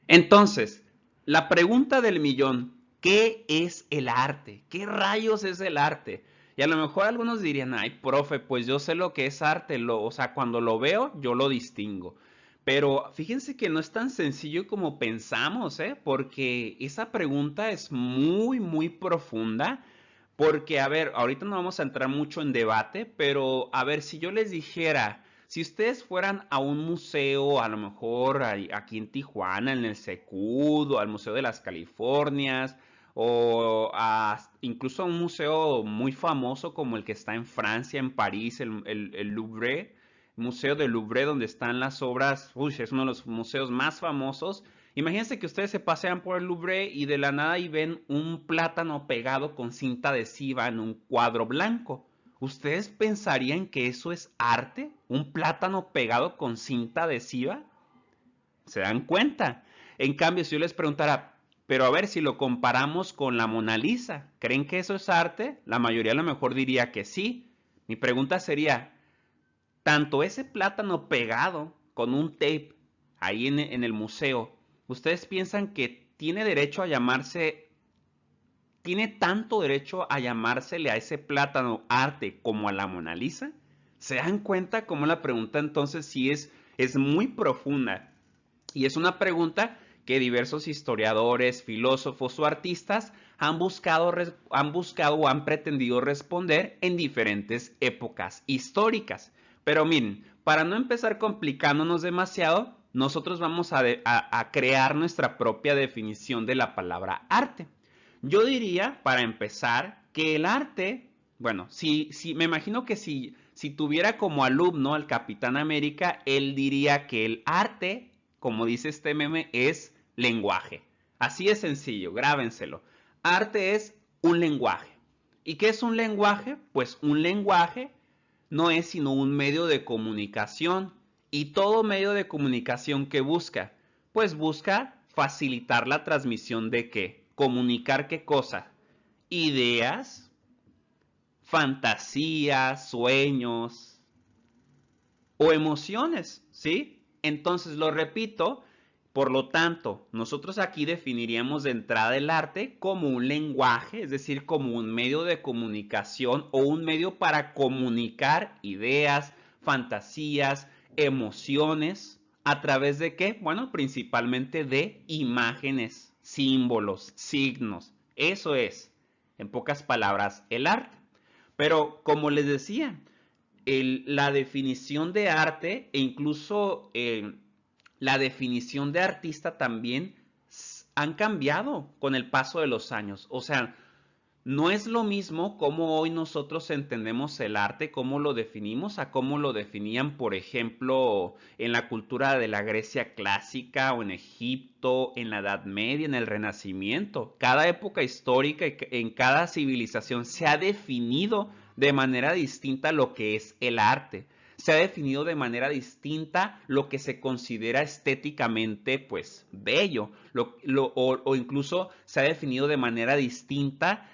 Entonces, la pregunta del millón, ¿qué es el arte? ¿Qué rayos es el arte? Y a lo mejor algunos dirían, ay, profe, pues yo sé lo que es arte, o sea, cuando lo veo, yo lo distingo. Pero fíjense que no es tan sencillo como pensamos, ¿eh? Porque esa pregunta es muy, muy profunda. Porque, a ver, ahorita no vamos a entrar mucho en debate, pero a ver, si yo les dijera, si ustedes fueran a un museo, a lo mejor aquí en Tijuana, en el Secud, o al Museo de las Californias, o incluso a un museo muy famoso como el que está en Francia, en París, el Louvre, Museo del Louvre, donde están las obras, uy, es uno de los museos más famosos. Imagínense que ustedes se pasean por el Louvre y de la nada y ven un plátano pegado con cinta adhesiva en un cuadro blanco. ¿Ustedes pensarían que eso es arte? ¿Un plátano pegado con cinta adhesiva? ¿Se dan cuenta? En cambio, si yo les preguntara, pero a ver si lo comparamos con la Mona Lisa, ¿creen que eso es arte? La mayoría a lo mejor diría que sí. Mi pregunta sería, tanto ese plátano pegado con un tape ahí en el museo, ¿ustedes piensan que tiene derecho a llamarse, tiene tanto derecho a llamársele a ese plátano arte como a la Mona Lisa? ¿Se dan cuenta cómo la pregunta entonces sí es muy profunda? Y es una pregunta que diversos historiadores, filósofos o artistas han buscado o han pretendido responder en diferentes épocas históricas. Pero miren, para no empezar complicándonos demasiado, nosotros vamos a crear nuestra propia definición de la palabra arte. Yo diría, para empezar, que el arte, bueno, si me imagino que si tuviera como alumno al Capitán América, él diría que el arte, como dice este meme, es lenguaje. Así de sencillo, grábenselo. Arte es un lenguaje. ¿Y qué es un lenguaje? Pues un lenguaje no es sino un medio de comunicación. ¿Y todo medio de comunicación que busca? Pues busca facilitar la transmisión de qué? Comunicar qué cosa? Ideas, fantasías, sueños o emociones, ¿sí? Entonces lo repito, por lo tanto, nosotros aquí definiríamos de entrada el arte como un lenguaje, es decir, como un medio de comunicación o un medio para comunicar ideas, fantasías, emociones, ¿a través de qué? Bueno, principalmente de imágenes, símbolos, signos. Eso es, en pocas palabras, el arte. Pero como les decía, la definición de arte e incluso la definición de artista también han cambiado con el paso de los años. O sea, no es lo mismo como hoy nosotros entendemos el arte, cómo lo definimos, a cómo lo definían, por ejemplo, en la cultura de la Grecia clásica o en Egipto, en la Edad Media, en el Renacimiento. Cada época histórica, en cada civilización se ha definido de manera distinta lo que es el arte. Se ha definido de manera distinta lo que se considera estéticamente, pues, bello, o incluso se ha definido de manera distinta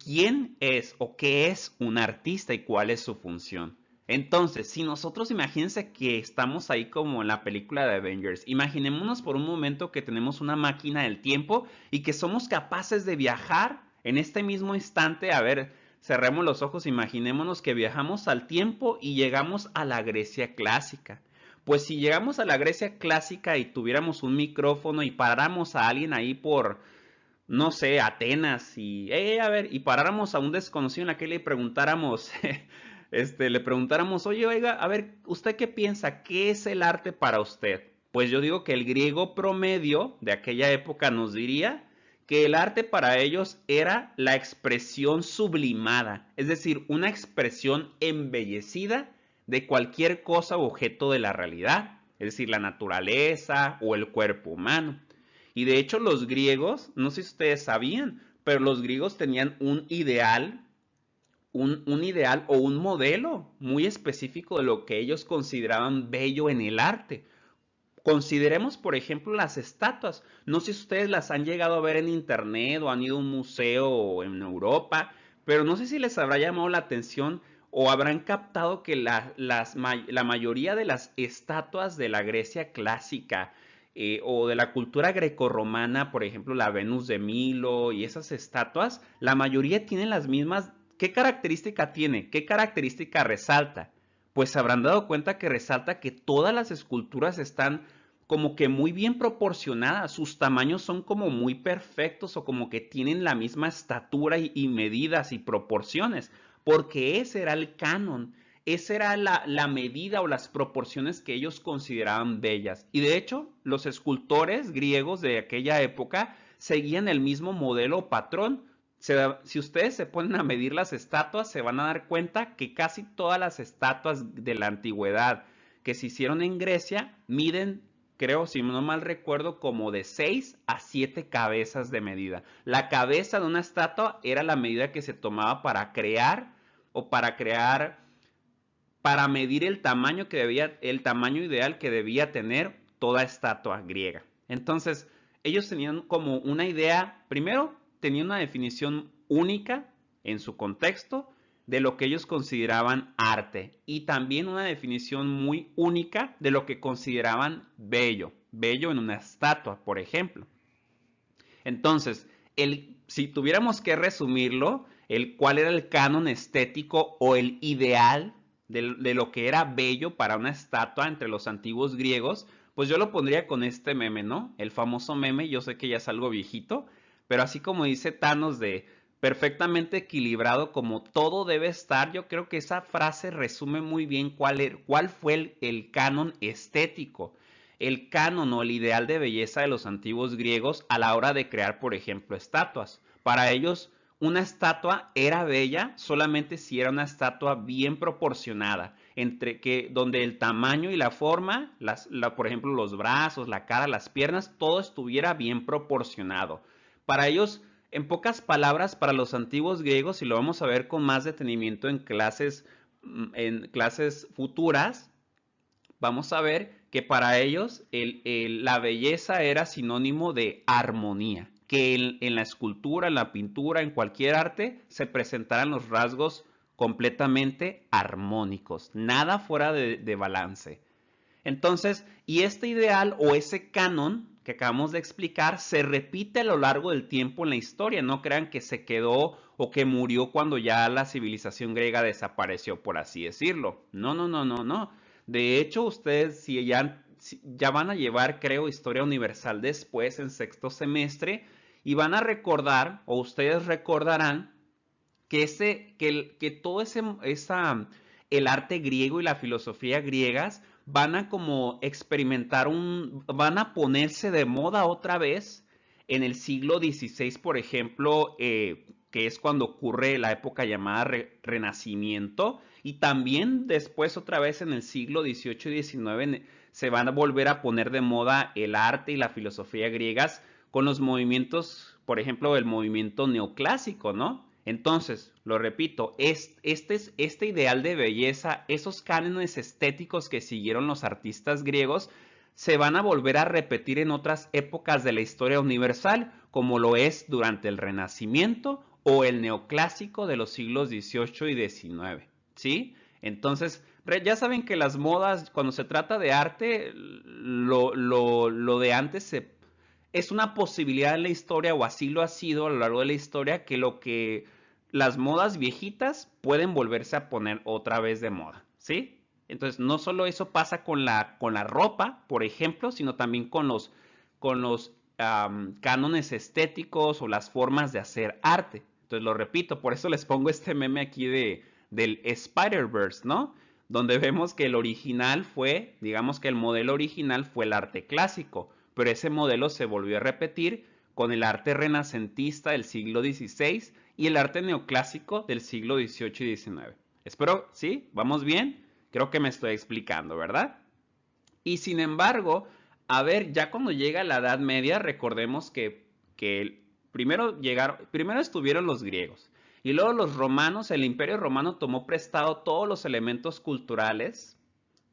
quién es o qué es un artista y cuál es su función. Entonces, si nosotros imagínense que estamos ahí como en la película de Avengers, imaginémonos por un momento que tenemos una máquina del tiempo y que somos capaces de viajar en este mismo instante. A ver, cerremos los ojos, imaginémonos que viajamos al tiempo y llegamos a la Grecia clásica. Pues si llegamos a la Grecia clásica y tuviéramos un micrófono y paráramos a alguien ahí por, no sé, Atenas y, a ver, y paráramos a un desconocido en la que le preguntáramos, le preguntáramos, oye, oiga, a ver, ¿usted qué piensa? ¿Qué es el arte para usted? Pues yo digo que el griego promedio de aquella época nos diría que el arte para ellos era la expresión sublimada, es decir, una expresión embellecida de cualquier cosa o objeto de la realidad, es decir, la naturaleza o el cuerpo humano. Y de hecho los griegos, no sé si ustedes sabían, pero los griegos tenían un ideal o un modelo muy específico de lo que ellos consideraban bello en el arte. Consideremos, por ejemplo, las estatuas. No sé si ustedes las han llegado a ver en internet o han ido a un museo en Europa, pero no sé si les habrá llamado la atención o habrán captado que la mayoría de las estatuas de la Grecia clásica o de la cultura grecorromana, por ejemplo, la Venus de Milo y esas estatuas, la mayoría tienen las mismas. ¿Qué característica tiene? ¿Qué característica resalta? Pues se habrán dado cuenta que resalta que todas las esculturas están como que muy bien proporcionadas, sus tamaños son como muy perfectos o como que tienen la misma estatura y medidas y proporciones, porque ese era el canon, esa era la medida o las proporciones que ellos consideraban bellas. Y de hecho, los escultores griegos de aquella época seguían el mismo modelo o patrón. Si ustedes se ponen a medir las estatuas, se van a dar cuenta que casi todas las estatuas de la antigüedad que se hicieron en Grecia miden, creo, si no mal recuerdo, como de 6 a 7 cabezas de medida. La cabeza de una estatua era la medida que se tomaba para crear o para medir el tamaño ideal que debía tener toda estatua griega. Entonces, ellos tenían como una idea, primero, tenían una definición única en su contexto de lo que ellos consideraban arte y también una definición muy única de lo que consideraban bello en una estatua, por ejemplo. Entonces, si tuviéramos que resumirlo, cuál era el canon estético o el ideal de lo que era bello para una estatua entre los antiguos griegos, pues yo lo pondría con este meme, ¿no? El famoso meme, yo sé que ya es algo viejito, pero así como dice Thanos de perfectamente equilibrado como todo debe estar, yo creo que esa frase resume muy bien cuál fue el canon estético, el canon o el ideal de belleza de los antiguos griegos a la hora de crear, por ejemplo, estatuas. Para ellos, una estatua era bella solamente si era una estatua bien proporcionada, donde el tamaño y la forma, por ejemplo, los brazos, la cara, las piernas, todo estuviera bien proporcionado. Para ellos, en pocas palabras, para los antiguos griegos, y lo vamos a ver con más detenimiento en clases futuras, vamos a ver que para ellos la belleza era sinónimo de armonía, que en la escultura, en la pintura, en cualquier arte, se presentaran los rasgos completamente armónicos, nada fuera de balance. Entonces, y este ideal o ese canon que acabamos de explicar se repite a lo largo del tiempo en la historia. No crean que se quedó o que murió cuando ya la civilización griega desapareció, por así decirlo. No, no, no, no, no. De hecho, ustedes si ya van a llevar, creo, historia universal después en sexto semestre y van a recordar o ustedes recordarán que todo el arte griego y la filosofía griegas van a como van a ponerse de moda otra vez en el siglo XVI, por ejemplo, que es cuando ocurre la época llamada Renacimiento, y también después otra vez en el siglo XVIII y XIX se van a volver a poner de moda el arte y la filosofía griegas con los movimientos, por ejemplo, el movimiento neoclásico, ¿no? Entonces, lo repito, este ideal de belleza, esos cánones estéticos que siguieron los artistas griegos, se van a volver a repetir en otras épocas de la historia universal, como lo es durante el Renacimiento o el neoclásico de los siglos XVIII y XIX, ¿sí? Entonces, ya saben que las modas, cuando se trata de arte, lo de antes es una posibilidad en la historia, o así lo ha sido a lo largo de la historia, que las modas viejitas pueden volverse a poner otra vez de moda, ¿sí? Entonces, no solo eso pasa con la ropa, por ejemplo, sino también con los cánones estéticos o las formas de hacer arte. Entonces, lo repito, por eso les pongo este meme aquí del Spider-Verse, ¿no? Donde vemos que el original fue, digamos que el modelo original fue el arte clásico, pero ese modelo se volvió a repetir con el arte renacentista del siglo XVI y el arte neoclásico del siglo XVIII y XIX. Espero, ¿sí? ¿Vamos bien? Creo que me estoy explicando, ¿verdad? Y sin embargo, a ver, ya cuando llega la Edad Media, recordemos que primero estuvieron los griegos y luego los romanos. El Imperio Romano tomó prestado todos los elementos culturales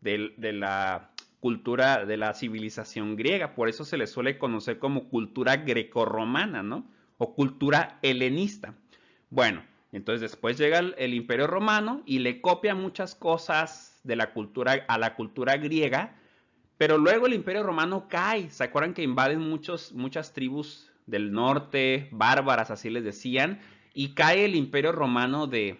de la cultura de la civilización griega, por eso se le suele conocer como cultura grecorromana, ¿no? O cultura helenista. Bueno, entonces después llega el Imperio Romano y le copia muchas cosas de la cultura a la cultura griega, Pero luego el Imperio Romano cae. ¿Se acuerdan que invaden muchas tribus del norte, bárbaras, así les decían? Y cae el Imperio Romano de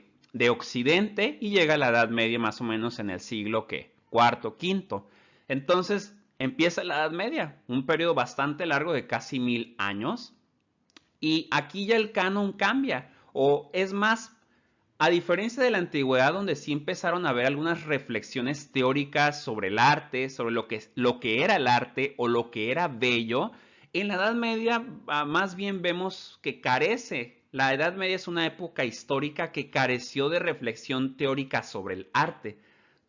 Occidente y llega a la Edad Media más o menos en el siglo ¿qué? Cuarto, quinto. Entonces empieza la Edad Media, un periodo bastante largo de casi 1000 años. Y aquí ya el canon cambia. O es más, a diferencia de la antigüedad, donde sí empezaron a haber algunas reflexiones teóricas sobre el arte, sobre lo que era el arte o lo que era bello, en la Edad Media más bien vemos que carece. La Edad Media es una época histórica que careció de reflexión teórica sobre el arte.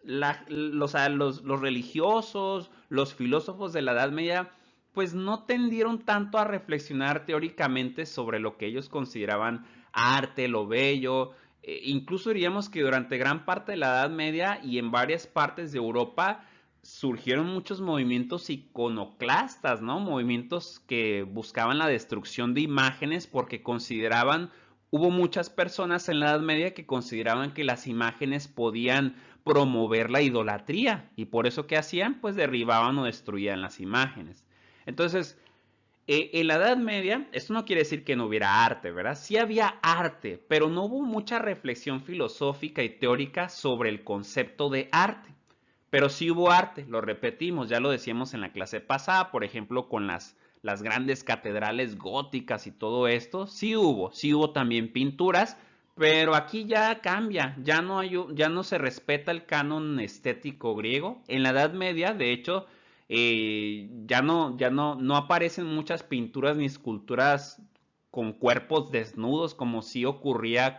Los religiosos, los filósofos de la Edad Media, pues no tendieron tanto a reflexionar teóricamente sobre lo que ellos consideraban arte, lo bello. Incluso diríamos que durante gran parte de la Edad Media y en varias partes de Europa surgieron muchos movimientos iconoclastas, ¿no? Movimientos que buscaban la destrucción de imágenes porque hubo muchas personas en la Edad Media que consideraban que las imágenes podían promover la idolatría y por eso ¿qué hacían? Pues derribaban o destruían las imágenes. Entonces, en la Edad Media, esto no quiere decir que no hubiera arte, ¿verdad? Sí había arte, pero no hubo mucha reflexión filosófica y teórica sobre el concepto de arte. Pero sí hubo arte, lo repetimos, ya lo decíamos en la clase pasada, por ejemplo, con las grandes catedrales góticas y todo esto, sí hubo también pinturas, pero aquí ya cambia, ya no se respeta el canon estético griego. En la Edad Media, de hecho, no aparecen muchas pinturas ni esculturas con cuerpos desnudos como sí ocurría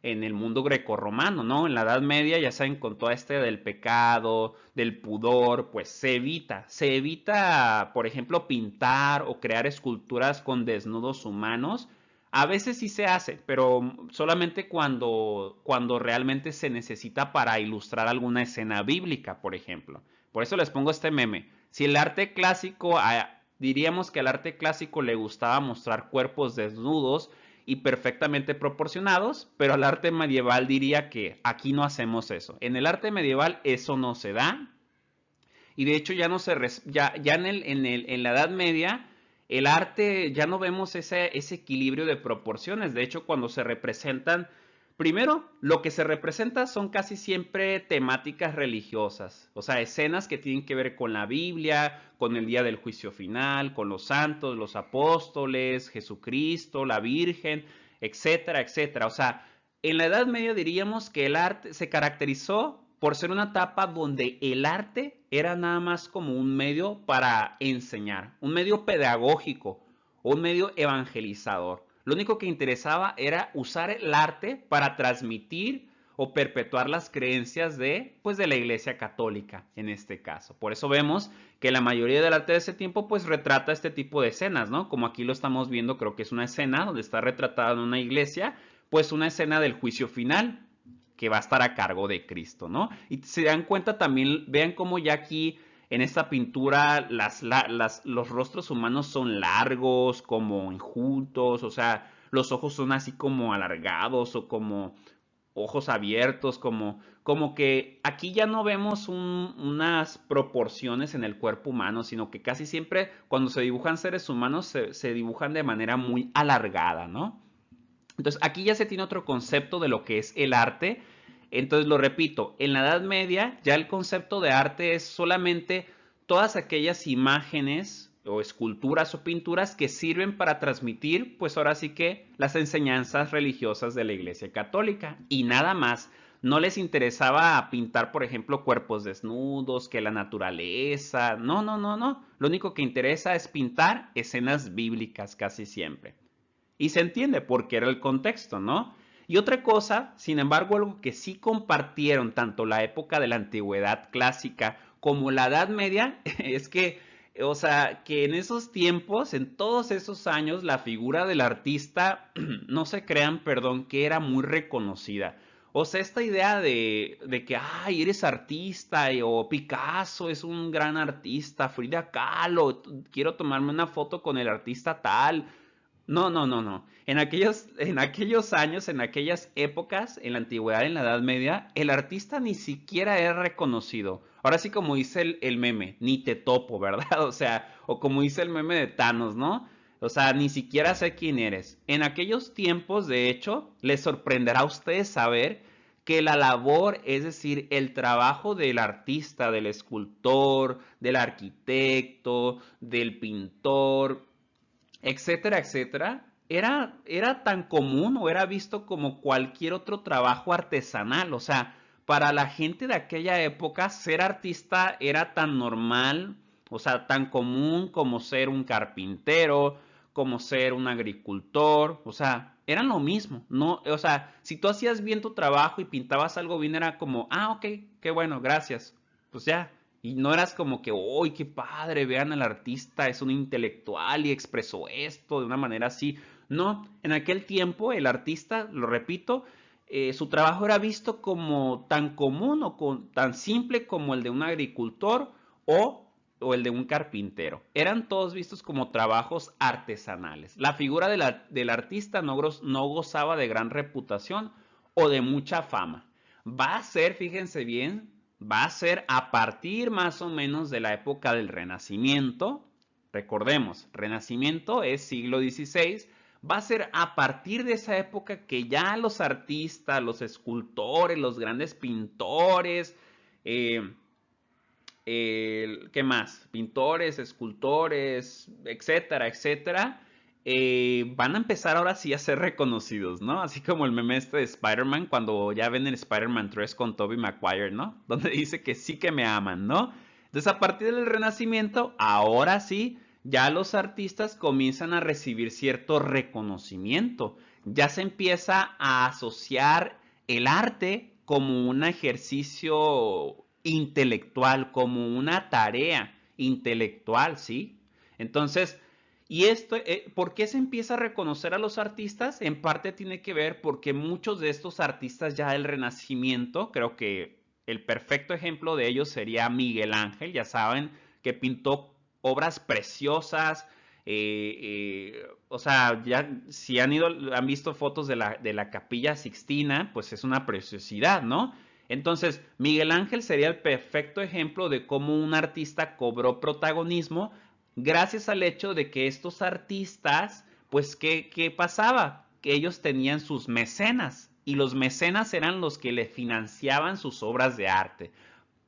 en el mundo grecorromano, ¿no? En la Edad Media, ya saben, con toda del pecado, del pudor, pues se evita, por ejemplo, pintar o crear esculturas con desnudos humanos. A veces sí se hace, pero solamente cuando realmente se necesita para ilustrar alguna escena bíblica, por ejemplo. Por eso les pongo este meme. Si el arte clásico, diríamos que al arte clásico le gustaba mostrar cuerpos desnudos y perfectamente proporcionados, pero al arte medieval diría que aquí no hacemos eso. En el arte medieval eso no se da y de hecho ya no se ya en la Edad Media el arte ya no vemos ese equilibrio de proporciones. De hecho, cuando se representan, primero, lo que se representa son casi siempre temáticas religiosas, o sea, escenas que tienen que ver con la Biblia, con el día del juicio final, con los santos, los apóstoles, Jesucristo, la Virgen, etcétera, etcétera. O sea, en la Edad Media diríamos que el arte se caracterizó por ser una etapa donde el arte era nada más como un medio para enseñar, un medio pedagógico, un medio evangelizador. Lo único que interesaba era usar el arte para transmitir o perpetuar las creencias pues de la Iglesia Católica en este caso. Por eso vemos que la mayoría del arte de ese tiempo pues retrata este tipo de escenas, ¿no? Como aquí lo estamos viendo, creo que es una escena donde está retratada en una iglesia, pues una escena del juicio final que va a estar a cargo de Cristo, ¿no? Y se dan cuenta también, vean cómo ya aquí en esta pintura los rostros humanos son largos, como enjutos, o sea, los ojos son así como alargados o como ojos abiertos, como que aquí ya no vemos unas proporciones en el cuerpo humano, sino que casi siempre cuando se dibujan seres humanos se dibujan de manera muy alargada, ¿no? Entonces aquí ya se tiene otro concepto de lo que es el arte. Entonces lo repito, en la Edad Media ya el concepto de arte es solamente todas aquellas imágenes o esculturas o pinturas que sirven para transmitir, pues ahora sí que las enseñanzas religiosas de la Iglesia Católica y nada más. No les interesaba pintar, por ejemplo, cuerpos desnudos, que la naturaleza. No, no, no, no. Lo único que interesa es pintar escenas bíblicas casi siempre. Y se entiende porque era el contexto, ¿no? Y otra cosa, sin embargo, algo que sí compartieron tanto la época de la antigüedad clásica como la Edad Media, es que, o sea, que en esos tiempos, en todos esos años, la figura del artista, no se crean, perdón, que era muy reconocida. O sea, esta idea de que, ay, eres artista, o Picasso es un gran artista, Frida Kahlo, quiero tomarme una foto con el artista tal. No, no, no, no. En aquellos años, en aquellas épocas, en la antigüedad, en la Edad Media, el artista ni siquiera era reconocido. Ahora sí, como dice el meme, ni te topo, ¿verdad? O sea, o como dice el meme de Thanos, ¿no? O sea, ni siquiera sé quién eres. En aquellos tiempos, de hecho, les sorprenderá a ustedes saber que la labor, es decir, el trabajo del artista, del escultor, del arquitecto, del pintor, etcétera, etcétera, era tan común o era visto como cualquier otro trabajo artesanal. O sea, para la gente de aquella época, ser artista era tan normal, o sea, tan común como ser un carpintero, como ser un agricultor, o sea, eran lo mismo, no, o sea, si tú hacías bien tu trabajo y pintabas algo bien, era como, ah, ok, qué bueno, gracias, pues ya, y no eras como que, uy, qué padre, vean al artista, es un intelectual y expresó esto de una manera así. No, en aquel tiempo el artista, lo repito, su trabajo era visto como tan común o tan simple como el de un agricultor o el de un carpintero. Eran todos vistos como trabajos artesanales. La figura del artista no gozaba de gran reputación o de mucha fama. Va a ser, fíjense bien, va a ser a partir más o menos de la época del Renacimiento. Recordemos, Renacimiento es siglo XVI. Va a ser a partir de esa época que ya los artistas, los escultores, los grandes pintores, eh, ¿qué más? Pintores, escultores, etcétera, etcétera, van a empezar ahora sí a ser reconocidos, ¿no? Así como el meme este de Spider-Man, cuando ya ven el Spider-Man 3 con Tobey Maguire, ¿no? Donde dice que sí que me aman, ¿no? Entonces, a partir del Renacimiento, ahora sí, ya los artistas comienzan a recibir cierto reconocimiento. Ya se empieza a asociar el arte como un ejercicio intelectual, como una tarea intelectual, ¿sí? Entonces, ¿y esto, por qué se empieza a reconocer a los artistas? En parte tiene que ver porque muchos de estos artistas ya del Renacimiento, creo que el perfecto ejemplo de ellos sería Miguel Ángel, ya saben, que pintó obras preciosas, o sea, ya si han visto fotos de la Capilla Sixtina, pues es una preciosidad, ¿no? Entonces, Miguel Ángel sería el perfecto ejemplo de cómo un artista cobró protagonismo gracias al hecho de que estos artistas, pues, ¿qué pasaba? Que ellos tenían sus mecenas y los mecenas eran los que le financiaban sus obras de arte.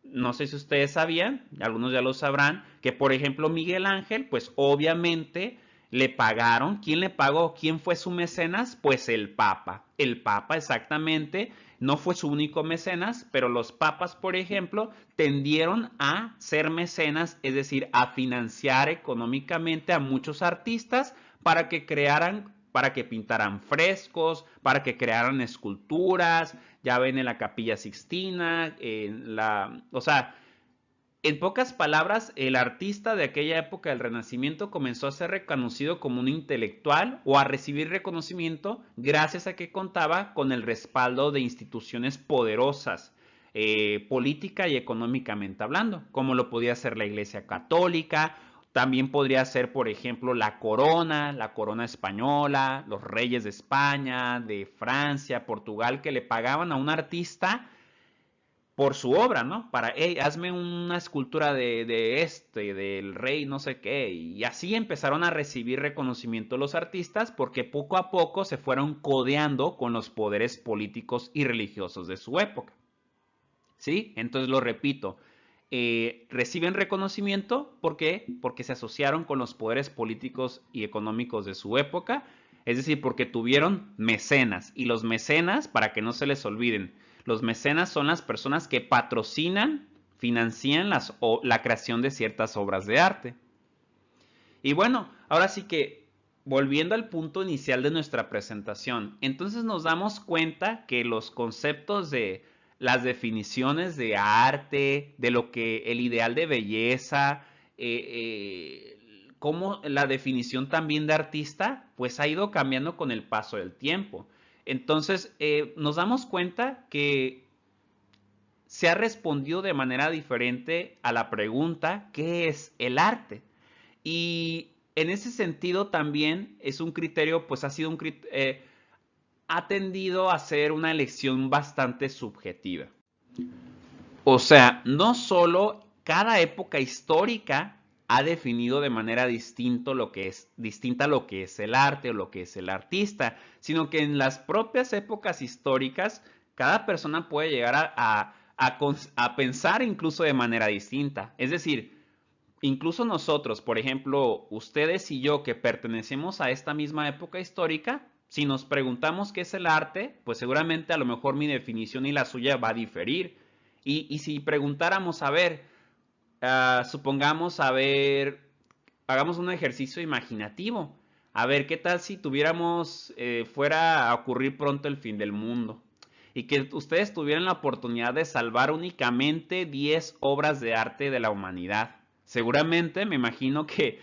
No sé si ustedes sabían, algunos ya lo sabrán, que por ejemplo Miguel Ángel, pues obviamente le pagaron. ¿Quién le pagó? ¿Quién fue su mecenas? Pues el Papa. El Papa exactamente no fue su único mecenas, pero los papas, por ejemplo, tendieron a ser mecenas, es decir, a financiar económicamente a muchos artistas para que pintaran frescos, para que crearan esculturas. Ya ven en la Capilla Sixtina, o sea, en pocas palabras, el artista de aquella época del Renacimiento comenzó a ser reconocido como un intelectual o a recibir reconocimiento gracias a que contaba con el respaldo de instituciones poderosas, política y económicamente hablando, como lo podía ser la Iglesia Católica. También podría ser, por ejemplo, la corona española, los reyes de España, de Francia, Portugal, que le pagaban a un artista por su obra, ¿no? Para, hey, hazme una escultura del rey no sé qué. Y así empezaron a recibir reconocimiento los artistas porque poco a poco se fueron codeando con los poderes políticos y religiosos de su época. ¿Sí? Entonces lo repito, reciben reconocimiento, ¿por qué? Porque se asociaron con los poderes políticos y económicos de su época, es decir, porque tuvieron mecenas. Y los mecenas, para que no se les olviden, los mecenas son las personas que patrocinan, financian la creación de ciertas obras de arte. Y bueno, ahora sí que volviendo al punto inicial de nuestra presentación, entonces nos damos cuenta que los conceptos de las definiciones de arte, de lo que el ideal de belleza, como la definición también de artista, pues ha ido cambiando con el paso del tiempo. Entonces, nos damos cuenta que se ha respondido de manera diferente a la pregunta, ¿qué es el arte? Y en ese sentido también es un criterio, pues ha tendido a ser una elección bastante subjetiva. O sea, no solo cada época histórica ha definido de manera distinta lo que es el arte o lo que es el artista, sino que en las propias épocas históricas cada persona puede llegar a pensar incluso de manera distinta. Es decir, incluso nosotros, por ejemplo, ustedes y yo que pertenecemos a esta misma época histórica, si nos preguntamos qué es el arte, pues seguramente a lo mejor mi definición y la suya va a diferir. Y si preguntáramos, a ver, supongamos, a ver, hagamos un ejercicio imaginativo. A ver, ¿qué tal si tuviéramos, fuera a ocurrir pronto el fin del mundo? Y que ustedes tuvieran la oportunidad de salvar únicamente 10 obras de arte de la humanidad. Seguramente me imagino que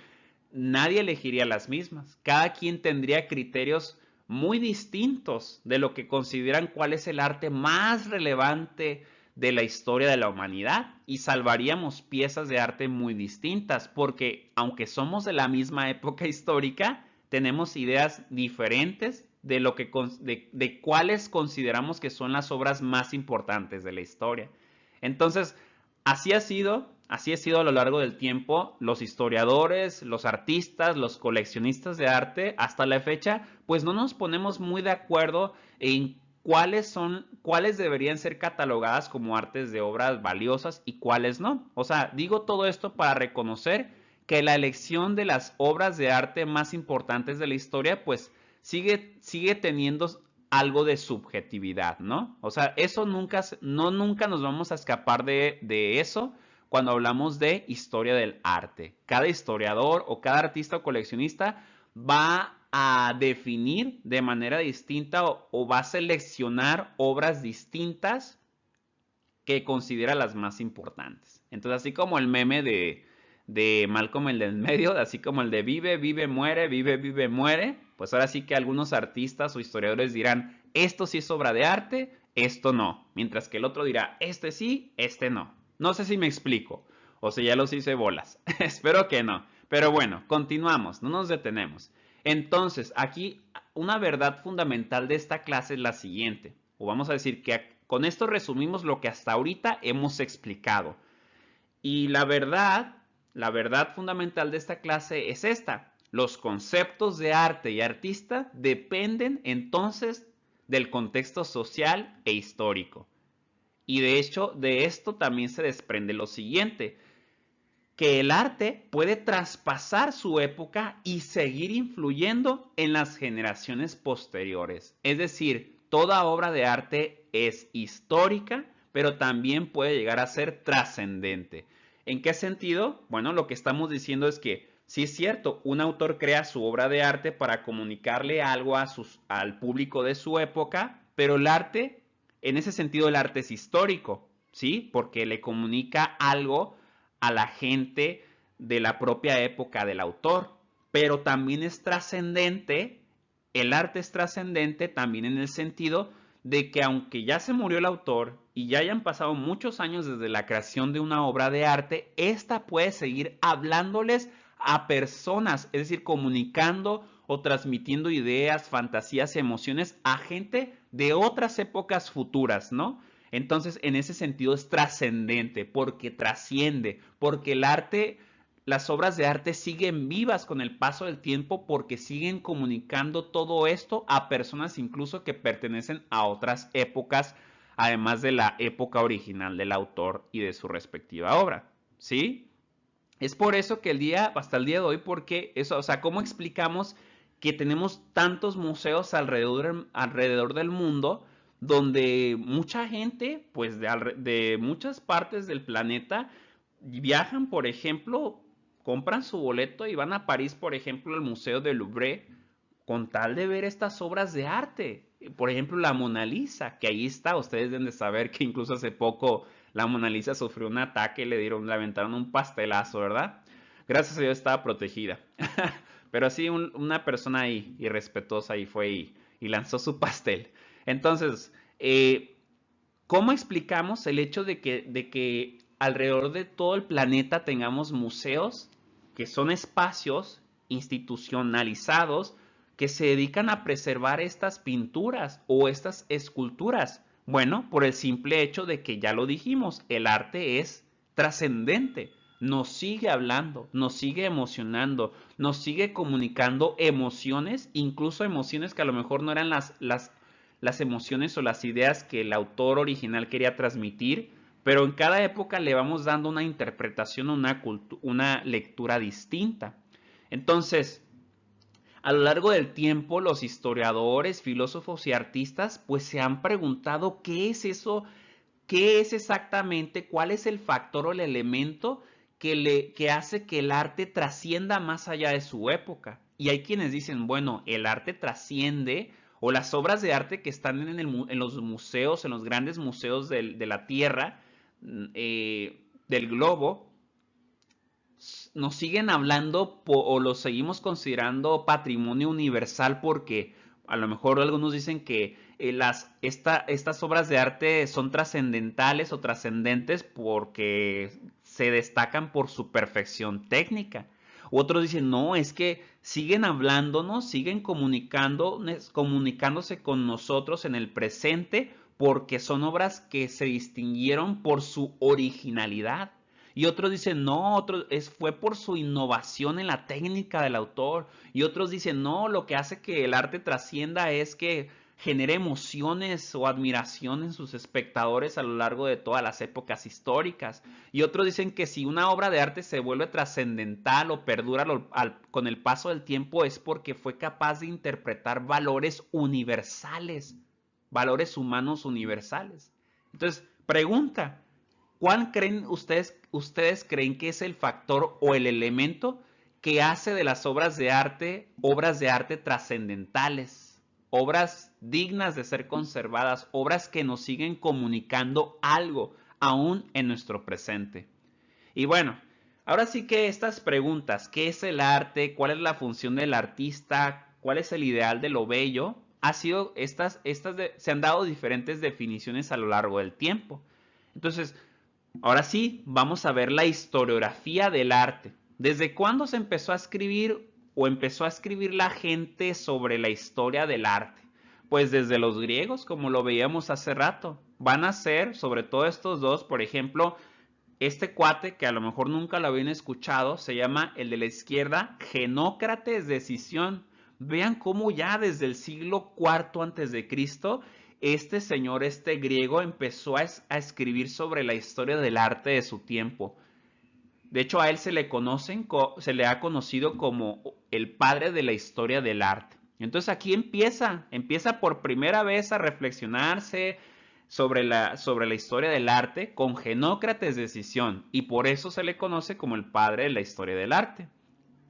nadie elegiría las mismas. Cada quien tendría criterios muy distintos de lo que consideran cuál es el arte más relevante de la historia de la humanidad y salvaríamos piezas de arte muy distintas porque aunque somos de la misma época histórica, tenemos ideas diferentes de lo que de cuáles consideramos que son las obras más importantes de la historia. Entonces, así ha sido a lo largo del tiempo. Los historiadores, los artistas, los coleccionistas de arte, hasta la fecha, pues no nos ponemos muy de acuerdo en cuáles deberían ser catalogadas como artes de obras valiosas y cuáles no. O sea, digo todo esto para reconocer que la elección de las obras de arte más importantes de la historia, pues sigue teniendo algo de subjetividad, ¿no? O sea, eso nunca nos vamos a escapar de eso cuando hablamos de historia del arte. Cada historiador o cada artista o coleccionista va a definir de manera distinta o va a seleccionar obras distintas que considera las más importantes. Entonces, así como el meme de Malcolm el del medio, así como el de vive, vive, muere, vive, vive, muere, pues ahora sí que algunos artistas o historiadores dirán, esto sí es obra de arte, esto no. Mientras que el otro dirá, este sí, este no. No sé si me explico. O sea, ya los hice bolas. Espero que no. Pero bueno, continuamos, no nos detenemos. Entonces, aquí una verdad fundamental de esta clase es la siguiente. O vamos a decir que con esto resumimos lo que hasta ahorita hemos explicado. Y la verdad fundamental de esta clase es esta. Los conceptos de arte y artista dependen entonces del contexto social e histórico. Y de hecho, de esto también se desprende lo siguiente, que el arte puede traspasar su época y seguir influyendo en las generaciones posteriores. Es decir, toda obra de arte es histórica, pero también puede llegar a ser trascendente. ¿En qué sentido? Bueno, lo que estamos diciendo es que sí es cierto, un autor crea su obra de arte para comunicarle algo al público de su época, pero el arte, en ese sentido el arte es histórico, ¿sí? Porque le comunica algo a la gente de la propia época del autor, pero también es trascendente, el arte es trascendente también en el sentido de que aunque ya se murió el autor y ya hayan pasado muchos años desde la creación de una obra de arte, esta puede seguir hablándoles a personas, es decir, comunicando o transmitiendo ideas, fantasías, emociones a gente de otras épocas futuras, ¿no? Entonces, en ese sentido es trascendente, porque trasciende, porque el arte, las obras de arte siguen vivas con el paso del tiempo porque siguen comunicando todo esto a personas incluso que pertenecen a otras épocas, además de la época original del autor y de su respectiva obra, ¿sí? Es por eso que hasta el día de hoy, porque eso, o sea, ¿cómo explicamos que tenemos tantos museos alrededor del mundo donde mucha gente, pues de muchas partes del planeta, viajan, por ejemplo, compran su boleto y van a París, por ejemplo, al Museo del Louvre, con tal de ver estas obras de arte? Por ejemplo, la Mona Lisa, que ahí está, ustedes deben de saber que incluso hace poco la Mona Lisa sufrió un ataque, le aventaron un pastelazo, ¿verdad? Gracias a Dios estaba protegida. Pero sí, una persona ahí, irrespetuosa, ahí fue y lanzó su pastel. Entonces, ¿cómo explicamos el hecho de que alrededor de todo el planeta tengamos museos que son espacios institucionalizados que se dedican a preservar estas pinturas o estas esculturas? Bueno, por el simple hecho de que ya lo dijimos, el arte es trascendente, nos sigue hablando, nos sigue emocionando, nos sigue comunicando emociones, incluso emociones que a lo mejor no eran las emociones o las ideas que el autor original quería transmitir, pero en cada época le vamos dando una interpretación, una lectura distinta. Entonces, a lo largo del tiempo, los historiadores, filósofos y artistas pues se han preguntado qué es eso, qué es exactamente, cuál es el factor o el elemento que hace que el arte trascienda más allá de su época. Y hay quienes dicen, bueno, el arte trasciende o las obras de arte que están en los museos, en los grandes museos de la Tierra, del globo, nos siguen hablando o lo seguimos considerando patrimonio universal porque a lo mejor algunos dicen que estas obras de arte son trascendentales o trascendentes porque se destacan por su perfección técnica. Otros dicen, no, es que siguen hablándonos, siguen comunicándose con nosotros en el presente porque son obras que se distinguieron por su originalidad. Y otros dicen, no, fue por su innovación en la técnica del autor. Y otros dicen, no, lo que hace que el arte trascienda es que genere emociones o admiración en sus espectadores a lo largo de todas las épocas históricas. Y otros dicen que si una obra de arte se vuelve trascendental o perdura con el paso del tiempo es porque fue capaz de interpretar valores universales, valores humanos universales. Entonces, pregunta, ¿cuál creen ustedes creen que es el factor o el elemento que hace de las obras de arte trascendentales, obras dignas de ser conservadas, obras que nos siguen comunicando algo aún en nuestro presente? Y bueno, ahora sí que estas preguntas, ¿qué es el arte? ¿Cuál es la función del artista? ¿Cuál es el ideal de lo bello? Se han dado diferentes definiciones a lo largo del tiempo. Entonces, ahora sí, vamos a ver la historiografía del arte. ¿Desde cuándo se empezó a escribir o empezó a escribir la gente sobre la historia del arte? Pues desde los griegos, como lo veíamos hace rato. Van a ser, sobre todo estos dos, por ejemplo, este cuate que a lo mejor nunca lo habían escuchado, se llama el de la izquierda, Genócrates de Sición. Vean cómo ya desde el siglo IV antes de Cristo este señor, este griego, empezó a escribir sobre la historia del arte de su tiempo. De hecho, a él se le ha conocido como el padre de la historia del arte. Entonces aquí empieza por primera vez a reflexionarse sobre la historia del arte con Genócrates de Sición, y por eso se le conoce como el padre de la historia del arte.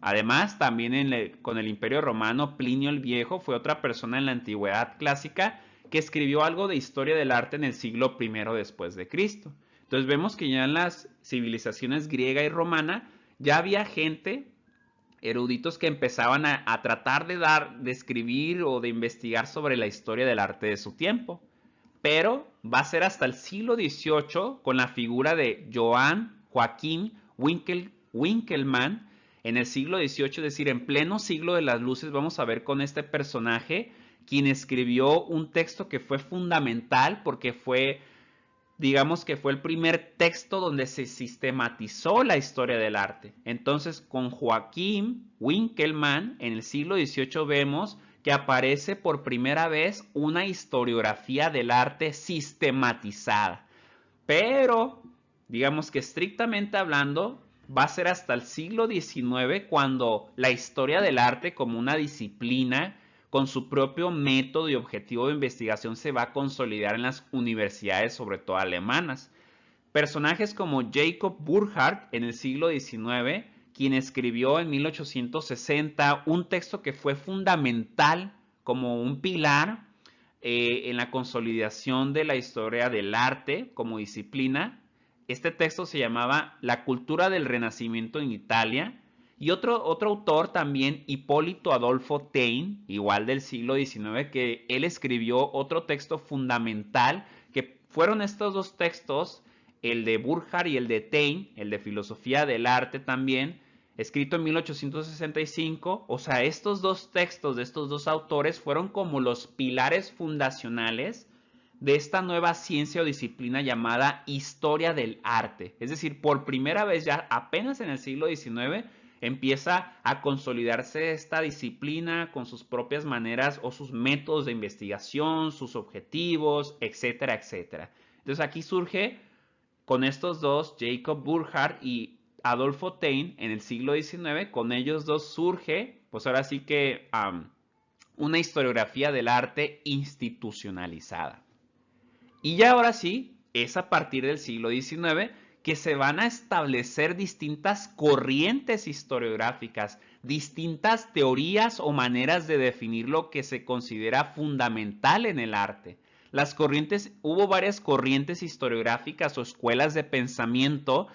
Además, también con el Imperio Romano, Plinio el Viejo fue otra persona en la antigüedad clásica que escribió algo de historia del arte en el siglo I después de Cristo. Entonces vemos que ya en las civilizaciones griega y romana ya había gente, eruditos, que empezaban a tratar de escribir o de investigar sobre la historia del arte de su tiempo. Pero va a ser hasta el siglo XVIII con la figura de Johann Joachim Winckelmann. En el siglo XVIII, es decir, en pleno siglo de las luces, vamos a ver con este personaje quien escribió un texto que fue fundamental porque digamos que fue el primer texto donde se sistematizó la historia del arte. Entonces, con Joachim Winckelmann, en el siglo XVIII vemos que aparece por primera vez una historiografía del arte sistematizada. Pero, digamos que estrictamente hablando, va a ser hasta el siglo XIX cuando la historia del arte como una disciplina con su propio método y objetivo de investigación se va a consolidar en las universidades, sobre todo alemanas. Personajes como Jacob Burckhardt en el siglo XIX, quien escribió en 1860 un texto que fue fundamental como un pilar en la consolidación de la historia del arte como disciplina. Este texto se llamaba La cultura del Renacimiento en Italia. Y otro autor también, Hipólito Adolfo Taine, igual del siglo XIX, que él escribió otro texto fundamental, que fueron estos dos textos, el de Burckhardt y el de Taine, el de filosofía del arte también, escrito en 1865. O sea, estos dos textos de estos dos autores fueron como los pilares fundacionales de esta nueva ciencia o disciplina llamada historia del arte. Es decir, por primera vez ya apenas en el siglo XIX empieza a consolidarse esta disciplina con sus propias maneras o sus métodos de investigación, sus objetivos, etcétera, etcétera. Entonces aquí surge con estos dos, Jacob Burckhardt y Adolfo Taine, en el siglo XIX, con ellos dos surge, pues ahora sí que una historiografía del arte institucionalizada. Y ya ahora sí, es a partir del siglo XIX que se van a establecer distintas corrientes historiográficas, distintas teorías o maneras de definir lo que se considera fundamental en el arte. Hubo varias corrientes historiográficas o escuelas de pensamiento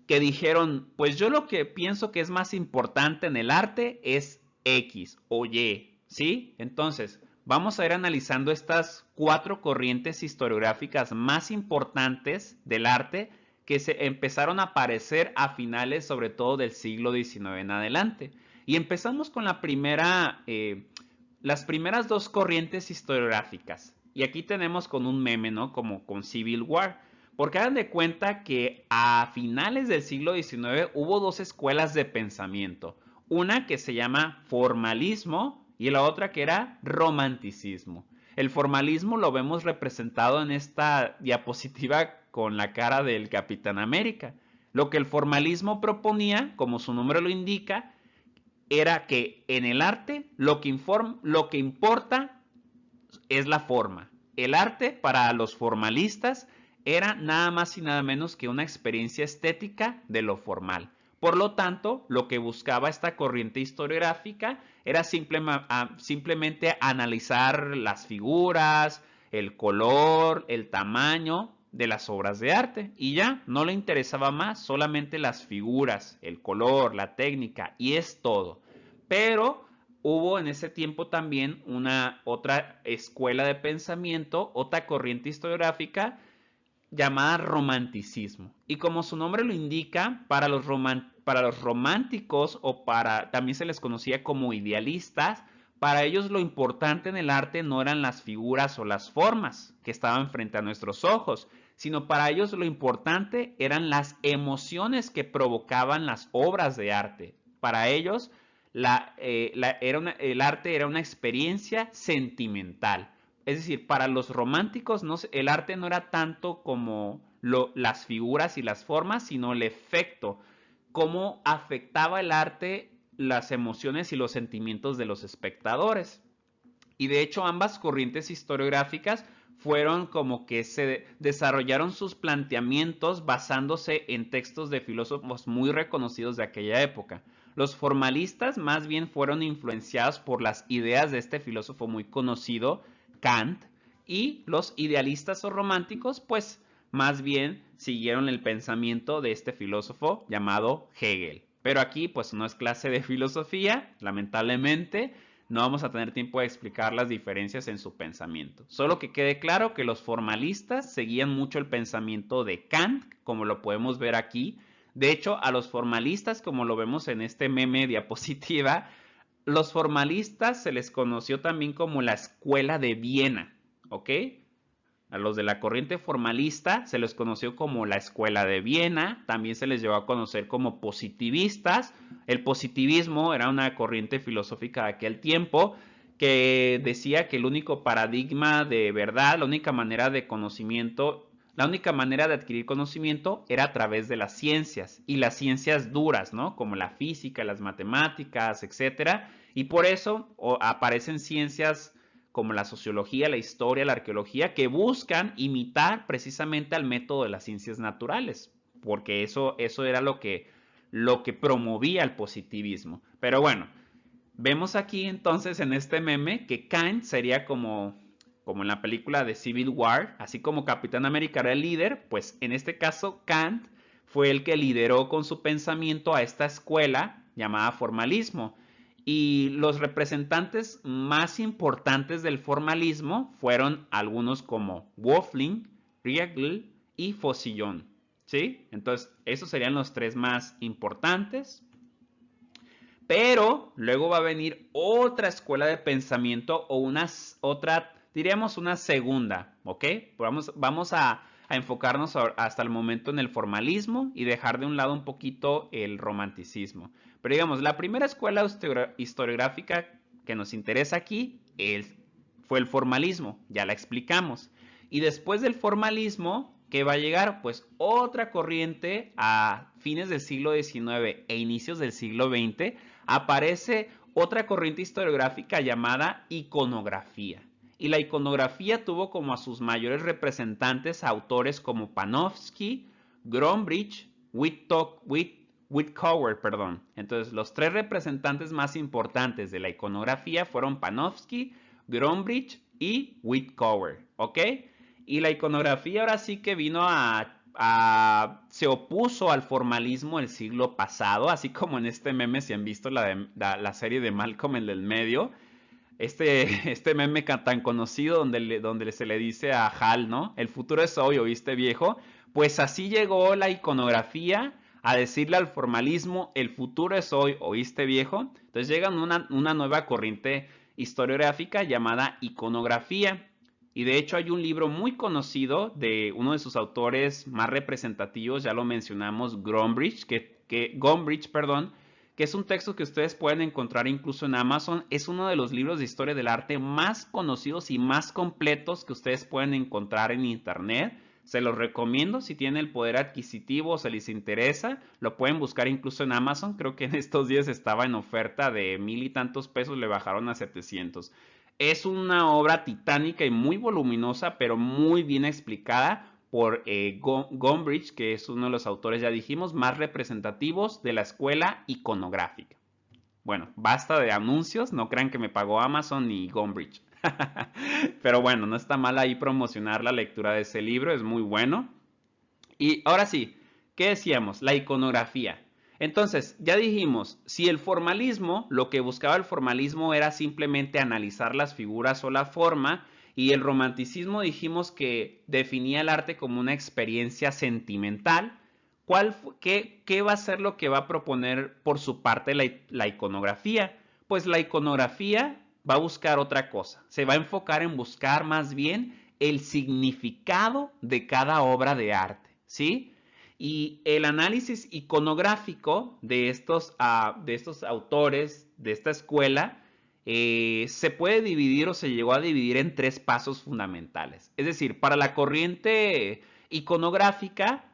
que dijeron, pues yo lo que pienso que es más importante en el arte es X o Y, ¿sí? Entonces, vamos a ir analizando estas 4 corrientes historiográficas más importantes del arte que se empezaron a aparecer a finales sobre todo del siglo XIX en adelante. Y empezamos con las primeras 2 corrientes historiográficas. Y aquí tenemos con un meme, ¿no? Como con Civil War. Porque hagan de cuenta que a finales del siglo XIX hubo 2 escuelas de pensamiento. Una que se llama formalismo y la otra que era romanticismo. El formalismo lo vemos representado en esta diapositiva con la cara del Capitán América. Lo que el formalismo proponía, como su nombre lo indica, era que en el arte lo que importa es la forma. El arte para los formalistas era nada más y nada menos que una experiencia estética de lo formal. Por lo tanto, lo que buscaba esta corriente historiográfica era simplemente analizar las figuras, el color, el tamaño de las obras de arte. Y ya, no le interesaba más, solamente las figuras, el color, la técnica, y es todo. Pero hubo en ese tiempo también otra escuela de pensamiento, otra corriente historiográfica llamada romanticismo. Y como su nombre lo indica, para los románticos también se les conocía como idealistas, para ellos lo importante en el arte no eran las figuras o las formas que estaban frente a nuestros ojos, sino para ellos lo importante eran las emociones que provocaban las obras de arte. Para ellos el arte era una experiencia sentimental. Es decir, para los románticos el arte no era tanto como las figuras y las formas, sino el efecto, cómo afectaba el arte las emociones y los sentimientos de los espectadores. Y de hecho ambas corrientes historiográficas fueron como que se desarrollaron sus planteamientos basándose en textos de filósofos muy reconocidos de aquella época. Los formalistas más bien fueron influenciados por las ideas de este filósofo muy conocido, Kant, y los idealistas o románticos pues más bien siguieron el pensamiento de este filósofo llamado Hegel. Pero aquí pues no es clase de filosofía, lamentablemente. No vamos a tener tiempo de explicar las diferencias en su pensamiento. Solo que quede claro que los formalistas seguían mucho el pensamiento de Kant, como lo podemos ver aquí. De hecho, a los formalistas, como lo vemos en este meme diapositiva, los formalistas se les conoció también como la escuela de Viena, ¿ok? A los de la corriente formalista se les conoció como la escuela de Viena, también se les llevó a conocer como positivistas. El positivismo era una corriente filosófica de aquel tiempo que decía que el único paradigma de verdad, la única manera de conocimiento, la única manera de adquirir conocimiento era a través de las ciencias y las ciencias duras, ¿no? Como la física, las matemáticas, etcétera. Y por eso aparecen ciencias como la sociología, la historia, la arqueología, que buscan imitar precisamente al método de las ciencias naturales, porque eso era lo que promovía el positivismo. Pero bueno, vemos aquí entonces en este meme que Kant sería como en la película de Civil War, así como Capitán América era el líder, pues en este caso Kant fue el que lideró con su pensamiento a esta escuela llamada formalismo. Y los representantes más importantes del formalismo fueron algunos como Wolfling, Riegel y Faucillon. ¿Sí? Entonces, esos serían los 3 más importantes. Pero luego va a venir otra escuela de pensamiento o diríamos una segunda, ¿ok? Vamos a enfocarnos hasta el momento en el formalismo y dejar de un lado un poquito el romanticismo. Pero digamos, la primera escuela historiográfica que nos interesa aquí fue el formalismo, ya la explicamos. Y después del formalismo, ¿qué va a llegar? Pues otra corriente a fines del siglo XIX e inicios del siglo XX, aparece otra corriente historiográfica llamada iconografía. Y la iconografía tuvo como a sus mayores representantes autores como Panofsky, Gombrich, Whitcover, perdón. Entonces, los tres representantes más importantes de la iconografía fueron Panofsky, Gombrich y Whitcover, ¿ok? Y la iconografía ahora sí que se opuso al formalismo del siglo pasado, así como en este meme, si han visto la serie de Malcolm el del medio, este meme tan conocido donde se le dice a Hal, ¿no? El futuro es hoy, ¿oíste, viejo? Pues así llegó la iconografía a decirle al formalismo, el futuro es hoy, ¿oíste, viejo? Entonces llega una nueva corriente historiográfica llamada iconografía. Y de hecho hay un libro muy conocido de uno de sus autores más representativos, ya lo mencionamos, Gombrich, Gombrich, perdón, que es un texto que ustedes pueden encontrar incluso en Amazon. Es uno de los libros de historia del arte más conocidos y más completos que ustedes pueden encontrar en internet. Se los recomiendo si tienen el poder adquisitivo o se les interesa. Lo pueden buscar incluso en Amazon. Creo que en estos días estaba en oferta de 1000 y tantos pesos, le bajaron a 700. Es una obra titánica y muy voluminosa, pero muy bien explicada por Gombrich, que es uno de los autores, ya dijimos, más representativos de la escuela iconográfica. Bueno, basta de anuncios, no crean que me pagó Amazon ni Gombrich. Pero bueno, no está mal ahí promocionar la lectura de ese libro, es muy bueno. Y ahora sí, ¿qué decíamos? La iconografía. Entonces, ya dijimos, si el formalismo, lo que buscaba el formalismo era simplemente analizar las figuras o la forma, y el romanticismo dijimos que definía el arte como una experiencia sentimental, qué va a ser lo que va a proponer por su parte la iconografía? Pues la iconografía va a buscar otra cosa, se va a enfocar en buscar más bien el significado de cada obra de arte, ¿sí? Y el análisis iconográfico de estos autores, de esta escuela, se puede dividir o se llegó a dividir en tres pasos fundamentales. Es decir, para la corriente iconográfica,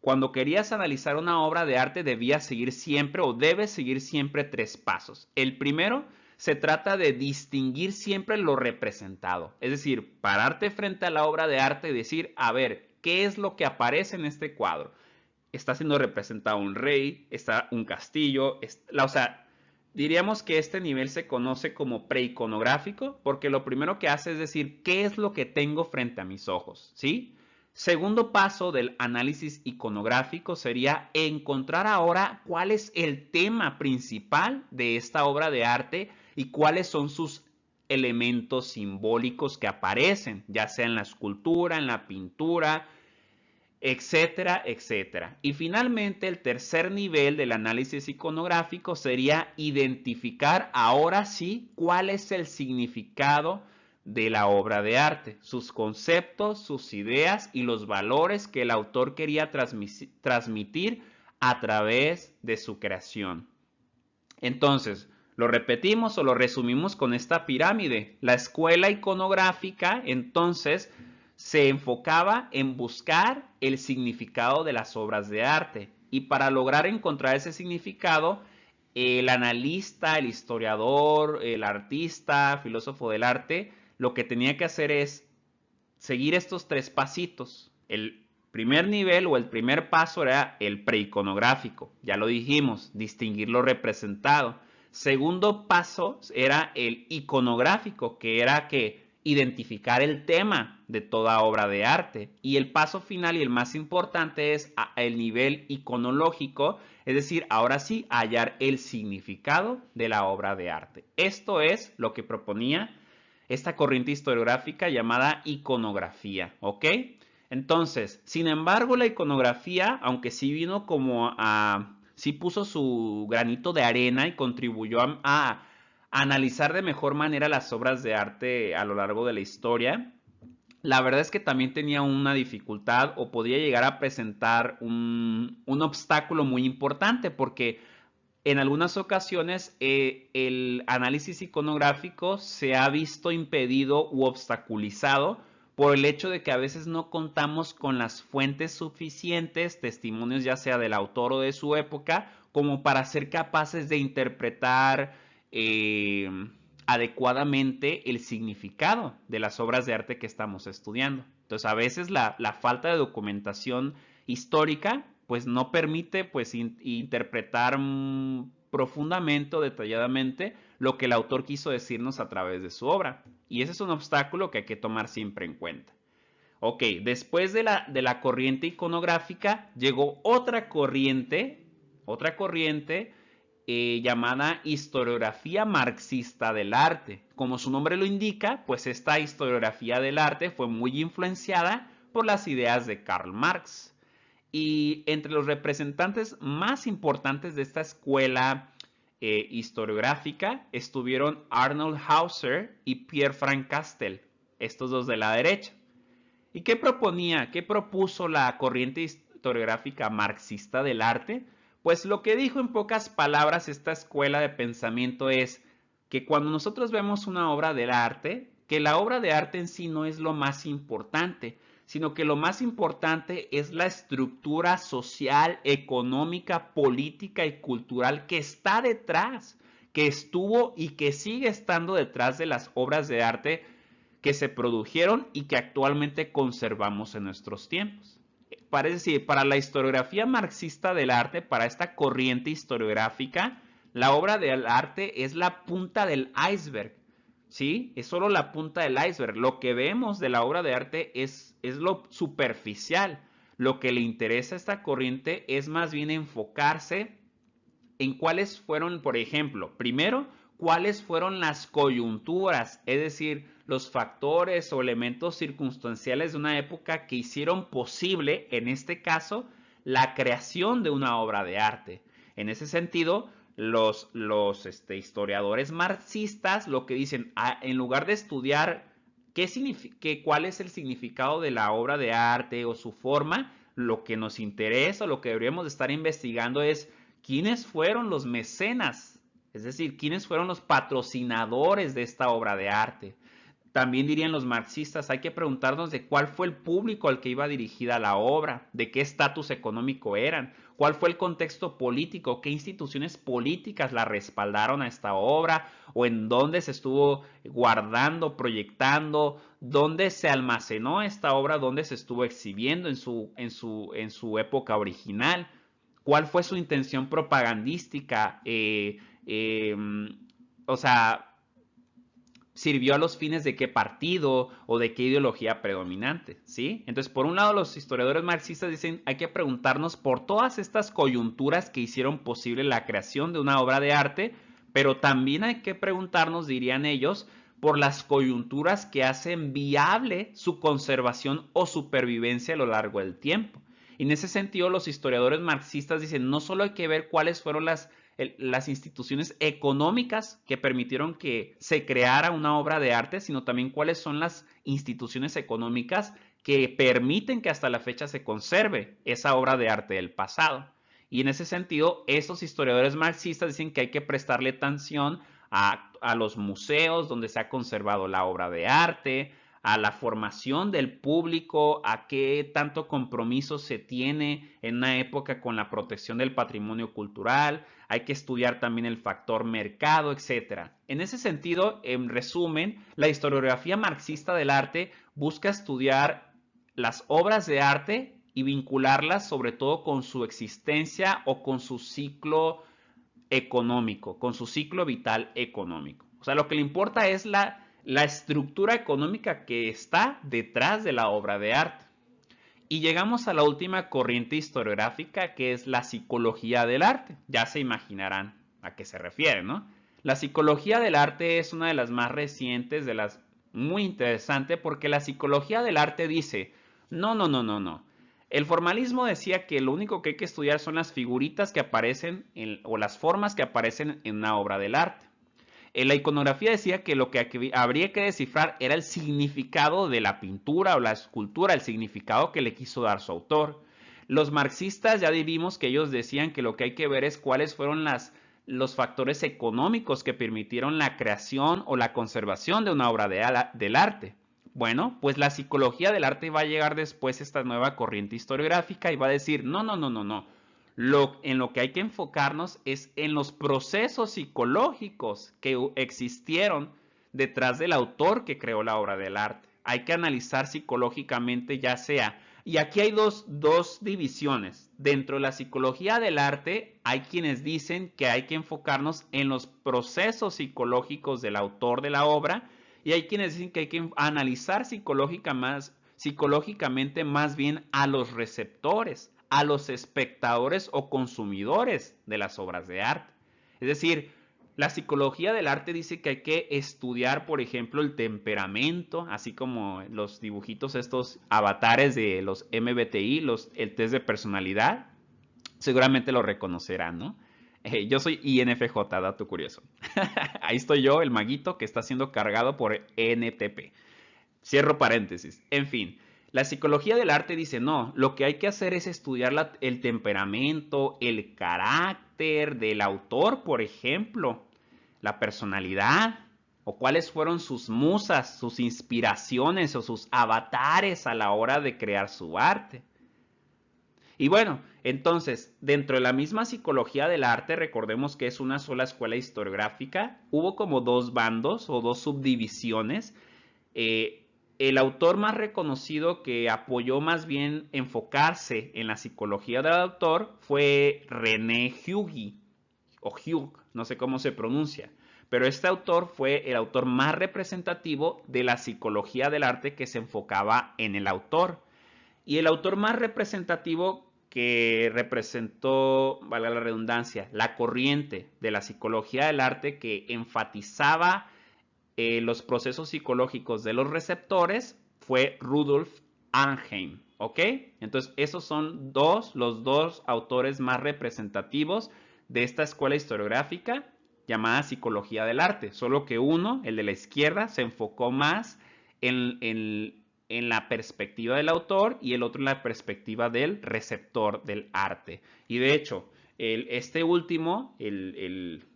cuando querías analizar una obra de arte debías seguir siempre o debes seguir siempre tres pasos. El primero se trata de distinguir siempre lo representado. Es decir, pararte frente a la obra de arte y decir, a ver, ¿qué es lo que aparece en este cuadro? Está siendo representado un rey, está un castillo, o sea, diríamos que este nivel se conoce como preiconográfico porque lo primero que hace es decir, ¿qué es lo que tengo frente a mis ojos? ¿Sí? Segundo paso del análisis iconográfico sería encontrar ahora cuál es el tema principal de esta obra de arte y cuáles son sus elementos simbólicos que aparecen, ya sea en la escultura, en la pintura, etcétera, etcétera. Y finalmente, el tercer nivel del análisis iconográfico sería identificar ahora sí cuál es el significado de la obra de arte, sus conceptos, sus ideas y los valores que el autor quería transmitir a través de su creación. Entonces, lo repetimos o lo resumimos con esta pirámide. La escuela iconográfica, entonces, se enfocaba en buscar el significado de las obras de arte. Y para lograr encontrar ese significado, el analista, el historiador, el artista, filósofo del arte, lo que tenía que hacer es seguir estos tres pasitos. El primer nivel o el primer paso era el preiconográfico, ya lo dijimos, distinguir lo representado. Segundo paso era el iconográfico, que era que identificar el tema de toda obra de arte. Y el paso final y el más importante es el nivel iconológico, es decir, ahora sí, hallar el significado de la obra de arte. Esto es lo que proponía esta corriente historiográfica llamada iconografía, ¿ok? Entonces, sin embargo, la iconografía, aunque sí vino como a sí puso su granito de arena y contribuyó a analizar de mejor manera las obras de arte a lo largo de la historia. La verdad es que también tenía una dificultad o podía llegar a presentar un obstáculo muy importante porque en algunas ocasiones el análisis iconográfico se ha visto impedido u obstaculizado por el hecho de que a veces no contamos con las fuentes suficientes, testimonios ya sea del autor o de su época, como para ser capaces de interpretar eh, adecuadamente el significado de las obras de arte que estamos estudiando. Entonces, a veces la falta de documentación histórica pues no permite pues interpretar profundamente o detalladamente lo que el autor quiso decirnos a través de su obra. Y ese es un obstáculo que hay que tomar siempre en cuenta. Ok, después de la corriente iconográfica llegó otra corriente llamada historiografía marxista del arte. Como su nombre lo indica, pues esta historiografía del arte fue muy influenciada por las ideas de Karl Marx. Y entre los representantes más importantes de esta escuela historiográfica estuvieron Arnold Hauser y Pierre Frank Castel, estos dos de la derecha. ¿Y qué proponía? ¿Qué propuso la corriente historiográfica marxista del arte? Pues lo que dijo en pocas palabras esta escuela de pensamiento es que cuando nosotros vemos una obra del arte, que la obra de arte en sí no es lo más importante, sino que lo más importante es la estructura social, económica, política y cultural que está detrás, que estuvo y que sigue estando detrás de las obras de arte que se produjeron y que actualmente conservamos en nuestros tiempos. Para, es decir, para la historiografía marxista del arte, para esta corriente historiográfica, la obra del arte es la punta del iceberg, ¿sí? Es solo la punta del iceberg. Lo que vemos de la obra de arte es lo superficial. Lo que le interesa a esta corriente es más bien enfocarse en cuáles fueron, por ejemplo, primero, cuáles fueron las coyunturas, es decir, los factores o elementos circunstanciales de una época que hicieron posible, en este caso, la creación de una obra de arte. En ese sentido, los historiadores marxistas lo que dicen, en lugar de estudiar cuál es el significado de la obra de arte o su forma, lo que nos interesa, lo que deberíamos estar investigando es quiénes fueron los mecenas, es decir, quiénes fueron los patrocinadores de esta obra de arte. También dirían los marxistas, hay que preguntarnos de cuál fue el público al que iba dirigida la obra, de qué estatus económico eran, cuál fue el contexto político, qué instituciones políticas la respaldaron a esta obra, o en dónde se estuvo guardando, proyectando, dónde se almacenó esta obra, dónde se estuvo exhibiendo en su época original, cuál fue su intención propagandística, o sea, sirvió a los fines de qué partido o de qué ideología predominante, ¿sí? Entonces, por un lado, los historiadores marxistas dicen, hay que preguntarnos por todas estas coyunturas que hicieron posible la creación de una obra de arte, pero también hay que preguntarnos, dirían ellos, por las coyunturas que hacen viable su conservación o supervivencia a lo largo del tiempo. Y en ese sentido, los historiadores marxistas dicen, no solo hay que ver cuáles fueron las instituciones económicas que permitieron que se creara una obra de arte, sino también cuáles son las instituciones económicas que permiten que hasta la fecha se conserve esa obra de arte del pasado. Y en ese sentido, esos historiadores marxistas dicen que hay que prestarle atención a los museos donde se ha conservado la obra de arte, a la formación del público, a qué tanto compromiso se tiene en una época con la protección del patrimonio cultural, hay que estudiar también el factor mercado, etc. En ese sentido, en resumen, la historiografía marxista del arte busca estudiar las obras de arte y vincularlas sobre todo con su existencia o con su ciclo económico, con su ciclo vital económico. O sea, lo que le importa es la estructura económica que está detrás de la obra de arte. Y llegamos a la última corriente historiográfica, que es la psicología del arte. Ya se imaginarán a qué se refiere, ¿no? La psicología del arte es una de las más recientes, de las muy interesante, porque la psicología del arte dice, no, no, no, no, no. El formalismo decía que lo único que hay que estudiar son las figuritas que aparecen o las formas que aparecen en una obra del arte. La iconografía decía que lo que habría que descifrar era el significado de la pintura o la escultura, el significado que le quiso dar su autor. Los marxistas ya vimos que ellos decían que lo que hay que ver es cuáles fueron los factores económicos que permitieron la creación o la conservación de una obra del arte. Bueno, pues la psicología del arte va a llegar después esta nueva corriente historiográfica y va a decir, no, no, no, no, no. En lo que hay que enfocarnos es en los procesos psicológicos que existieron detrás del autor que creó la obra del arte. Hay que analizar psicológicamente ya sea. Y aquí hay dos divisiones. Dentro de la psicología del arte hay quienes dicen que hay que enfocarnos en los procesos psicológicos del autor de la obra y hay quienes dicen que hay que analizar psicológicamente más bien a los receptores, a los espectadores o consumidores de las obras de arte. Es decir, la psicología del arte dice que hay que estudiar, por ejemplo, el temperamento, así como los dibujitos, estos avatares de los MBTI, el test de personalidad. Seguramente lo reconocerán, ¿no? Yo soy INFJ, dato curioso. Ahí estoy yo, el maguito que está siendo cargado por NTP. Cierro paréntesis. En fin, la psicología del arte dice, no, lo que hay que hacer es estudiar el temperamento, el carácter del autor, por ejemplo, la personalidad, o cuáles fueron sus musas, sus inspiraciones o sus avatares a la hora de crear su arte. Y bueno, entonces, dentro de la misma psicología del arte, recordemos que es una sola escuela historiográfica, hubo como dos bandos o dos subdivisiones. El autor más reconocido que apoyó más bien enfocarse en la psicología del autor fue René Hughes, o Hugh, no sé cómo se pronuncia, pero este autor fue el autor más representativo de la psicología del arte que se enfocaba en el autor. Y el autor más representativo que representó, valga la redundancia, la corriente de la psicología del arte que enfatizaba los procesos psicológicos de los receptores fue Rudolf Arnhem, ¿ok? Entonces esos son los dos autores más representativos de esta escuela historiográfica llamada psicología del arte, solo que uno, el de la izquierda, se enfocó más en la perspectiva del autor y el otro en la perspectiva del receptor del arte. Y de hecho, este último, el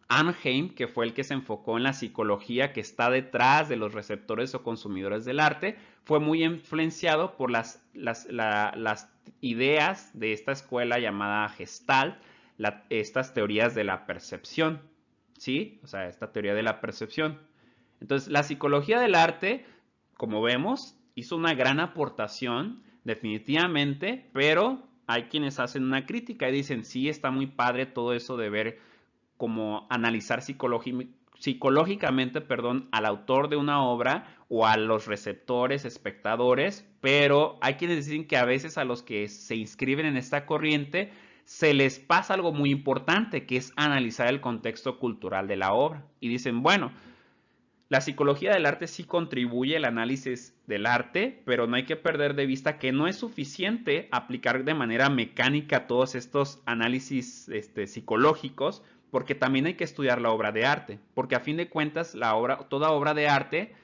Arnhem, que fue el que se enfocó en la psicología que está detrás de los receptores o consumidores del arte, fue muy influenciado por las ideas de esta escuela llamada Gestalt, estas teorías de la percepción, ¿sí? O sea, esta teoría de la percepción. Entonces, la psicología del arte, como vemos, hizo una gran aportación, definitivamente, pero hay quienes hacen una crítica y dicen, sí, está muy padre todo eso de ver como analizar psicológicamente, al autor de una obra o a los receptores, espectadores, pero hay quienes dicen que a veces a los que se inscriben en esta corriente se les pasa algo muy importante, que es analizar el contexto cultural de la obra. Y dicen, bueno, la psicología del arte sí contribuye al análisis del arte, pero no hay que perder de vista que no es suficiente aplicar de manera mecánica todos estos análisis psicológicos, porque también hay que estudiar la obra de arte, porque a fin de cuentas toda obra de arte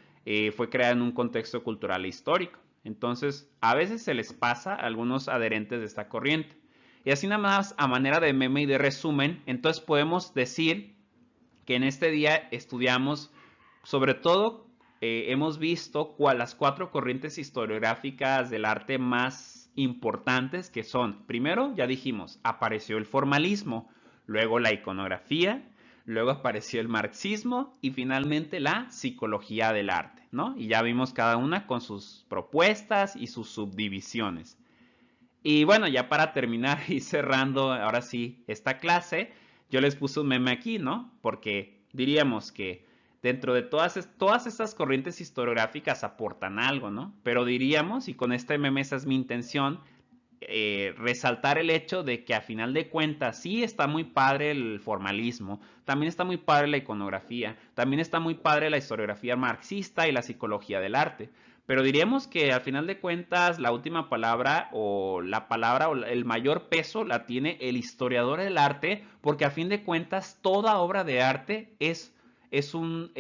fue creada en un contexto cultural e histórico. Entonces, a veces se les pasa a algunos adherentes de esta corriente. Y así nada más a manera de meme y de resumen, entonces podemos decir que en este día estudiamos, sobre todo, hemos visto las 4 corrientes historiográficas del arte más importantes que son, primero, ya dijimos, apareció el formalismo, luego la iconografía, luego apareció el marxismo y finalmente la psicología del arte, ¿no? Y ya vimos cada una con sus propuestas y sus subdivisiones. Y bueno, ya para terminar y cerrando ahora sí esta clase, yo les puse un meme aquí, ¿no? Porque diríamos que dentro de todas estas corrientes historiográficas aportan algo, ¿no? Pero diríamos, y con este meme esa es mi intención, resaltar el hecho de que a final de cuentas sí está muy padre el formalismo, también está muy padre la iconografía, también está muy padre la historiografía marxista y la psicología del arte, Pero diríamos que al final de cuentas la última palabra o la palabra o el mayor peso la tiene el historiador del arte, porque a fin de cuentas toda obra de arte es un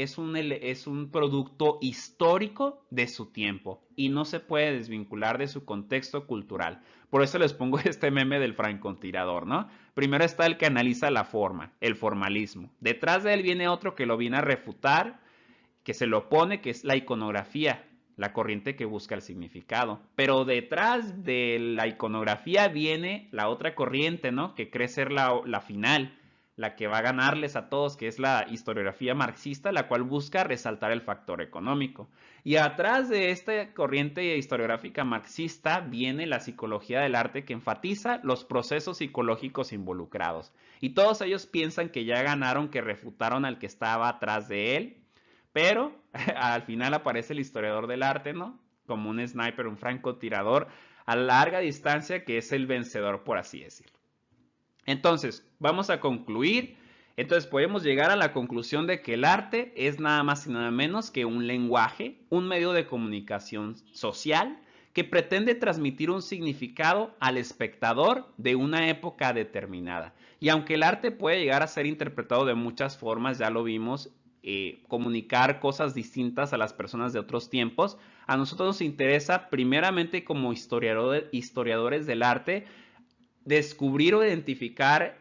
producto histórico de su tiempo y no se puede desvincular de su contexto cultural. Por eso les pongo este meme del francotirador, ¿no? Primero está el que analiza la forma, el formalismo. Detrás de él viene otro que lo viene a refutar, que se lo opone, que es la iconografía, la corriente que busca el significado. Pero detrás de la iconografía viene la otra corriente, ¿no? Que cree ser la final, la que va a ganarles a todos, que es la historiografía marxista, la cual busca resaltar el factor económico. Y atrás de esta corriente historiográfica marxista viene la psicología del arte, que enfatiza los procesos psicológicos involucrados. Y todos ellos piensan que ya ganaron, que refutaron al que estaba atrás de él, pero al final aparece el historiador del arte, ¿no? Como un sniper, un francotirador a larga distancia, que es el vencedor, por así decirlo. Entonces, vamos a concluir. Entonces, podemos llegar a la conclusión de que el arte es nada más y nada menos que un lenguaje, un medio de comunicación social que pretende transmitir un significado al espectador de una época determinada. Y aunque el arte puede llegar a ser interpretado de muchas formas, ya lo vimos, comunicar cosas distintas a las personas de otros tiempos, a nosotros nos interesa primeramente como historiadores del arte descubrir o identificar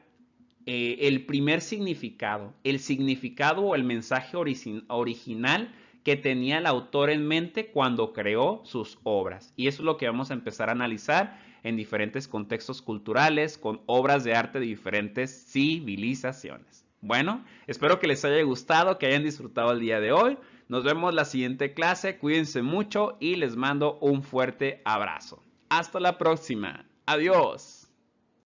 el primer significado, el significado o el mensaje original que tenía el autor en mente cuando creó sus obras. Y eso es lo que vamos a empezar a analizar en diferentes contextos culturales, con obras de arte de diferentes civilizaciones. Bueno, espero que les haya gustado, que hayan disfrutado el día de hoy. Nos vemos la siguiente clase, cuídense mucho y les mando un fuerte abrazo. Hasta la próxima. Adiós.